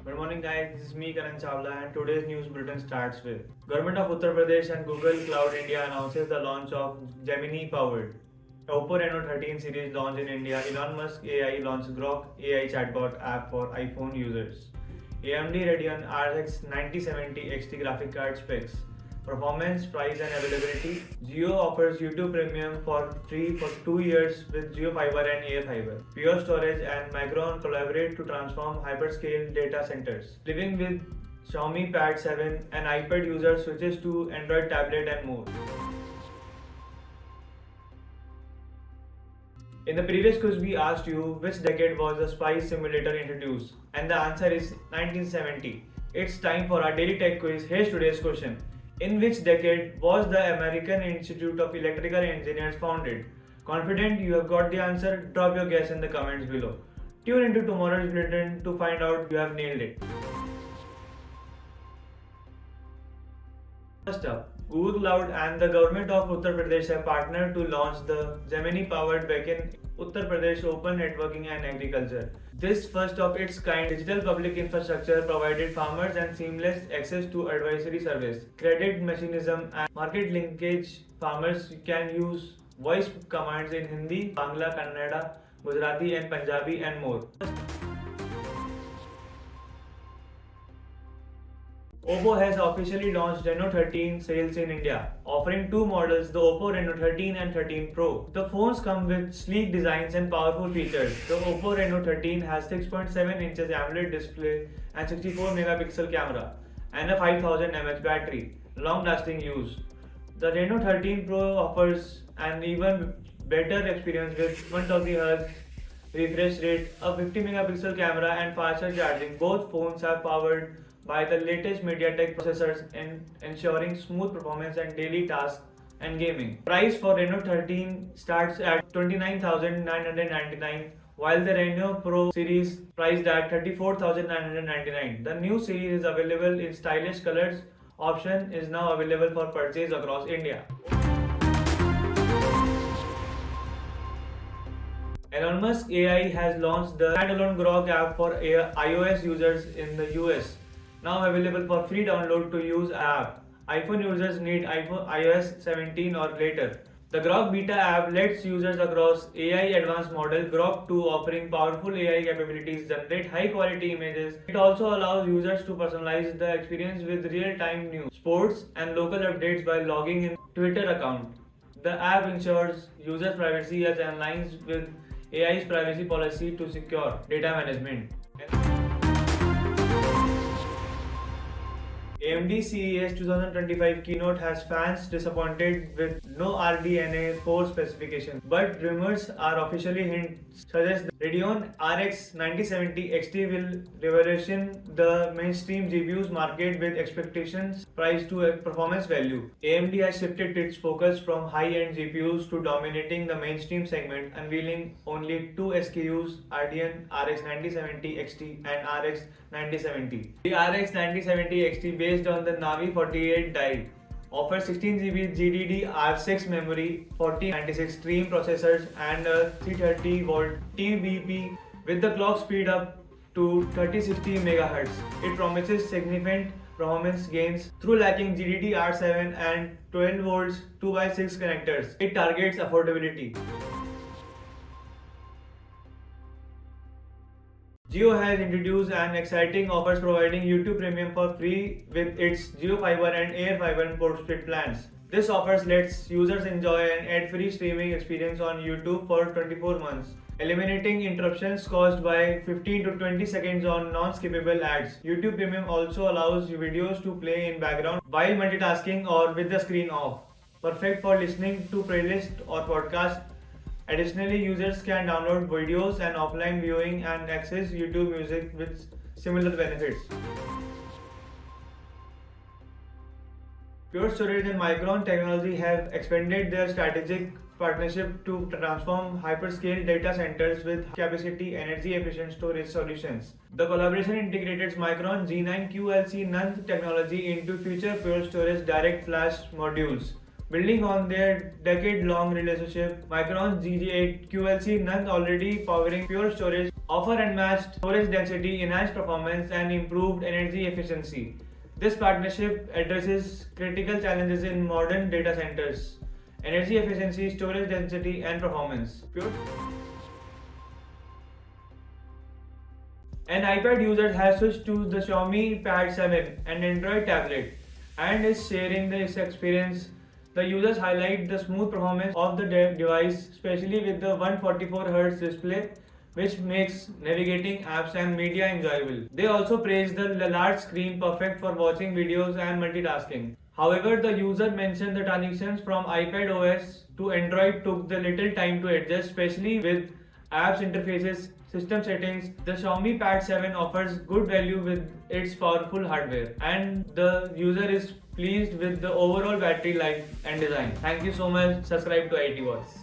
Good morning guys, this is me Karan Chawla and today's news bulletin starts with Government of Uttar Pradesh and Google Cloud India announces the launch of Gemini powered Oppo Reno 13 series launch in India. Elon Musk AI launched Grok AI chatbot app for iPhone users. AMD Radeon RX 9070 XT graphic card specs. Performance, price and availability. Jio offers YouTube Premium for free for 2 years with Jio Fiber and Air Fiber. Pure Storage and Micron collaborate to transform hyperscale data centers. Living with Xiaomi Pad 7, an iPad user switches to Android tablet and more. In the previous quiz, we asked you which decade was the Spice Simulator introduced, and the answer is 1970. It's time for our daily tech quiz. Here's today's question. In which decade was the American Institute of Electrical Engineers founded? Confident you have got the answer? Drop your guess in the comments below. Tune into tomorrow's bulletin to find out you have nailed it. First up, Google Cloud and the government of Uttar Pradesh have partnered to launch the Gemini powered backend Uttar Pradesh Open Networking and Agriculture. This first of its kind digital public infrastructure provided farmers and seamless access to advisory service, credit mechanism and market linkage. Farmers can use voice commands in Hindi, Bangla, Kannada, Gujarati and Punjabi and more. Oppo has officially launched Reno 13 sales in India, offering two models, the Oppo Reno 13 and 13 Pro. The phones come with sleek designs and powerful features. The Oppo Reno 13 has 6.7 inches AMOLED display and 64 megapixel camera and a 5000 mAh battery, long-lasting use. The Reno 13 Pro offers an even better experience with 1000 Hz refresh rate, a 50 megapixel camera and faster charging. Both phones are powered by the latest MediaTek processors and ensuring smooth performance and daily tasks and gaming. Price for Reno 13 starts at 29,999 while the Reno Pro series priced at 34,999. The new series is available in stylish colors. Option is now available for purchase across India. Elon Musk AI has launched the standalone Grok app for iOS users in the US. Now available for free download to use app. iPhone users need iOS 17 or later. The Grok Beta app lets users across AI advanced model Grok 2 offering powerful AI capabilities generate high quality images. It also allows users to personalize the experience with real-time news, sports and local updates by logging in Twitter account. The app ensures users' privacy as aligns with AI's privacy policy to secure data management. AMD CES 2025 keynote has fans disappointed with no RDNA 4 specification, but rumors are officially suggest the Radeon RX 9070 XT will revolution the mainstream GPUs market with expectations priced to a performance value. AMD has shifted its focus from high-end GPUs to dominating the mainstream segment, unveiling only two SKUs, Radeon RX 9070 XT and RX 9070. The RX 9070 XT based on the Navi 48 die offers 16GB GDDR6 memory, 4096 Stream processors and a 330V TBP with the clock speed up to 3060 MHz. It promises significant performance gains through lacking GDDR7 and 12V 2x6 connectors. It targets affordability. Jio has introduced an exciting offers providing YouTube Premium for free with its Jio Fiber and Air Fiber postpaid plans. This offers lets users enjoy an ad-free streaming experience on YouTube for 24 months, eliminating interruptions caused by 15 to 20 seconds on non-skippable ads. YouTube Premium also allows videos to play in background while multitasking or with the screen off, perfect for listening to playlists or podcasts. Additionally, users can download videos and offline viewing and access YouTube Music with similar benefits. Pure Storage and Micron Technology have expanded their strategic partnership to transform hyperscale data centers with capacity energy efficient storage solutions. The collaboration integrates Micron G9 QLC NAND technology into future Pure Storage direct flash modules. Building on their decade-long relationship, Micron's G8 QLC NAND already powering Pure Storage offer unmatched storage density, enhanced performance, and improved energy efficiency. This partnership addresses critical challenges in modern data centers: energy efficiency, storage density, and performance. An iPad user has switched to the Xiaomi Pad 7, an Android tablet, and is sharing this experience. The users highlight the smooth performance of the device, especially with the 144Hz display, which makes navigating apps and media enjoyable. They also praise the large screen, perfect for watching videos and multitasking. However, the user mentioned the transitions from iPad OS to Android took the little time to adjust, especially with apps interfaces, system settings. The Xiaomi Pad 7 offers good value with its powerful hardware, and the user is pleased with the overall battery life and design. Thank you so much. Subscribe to IT Wars.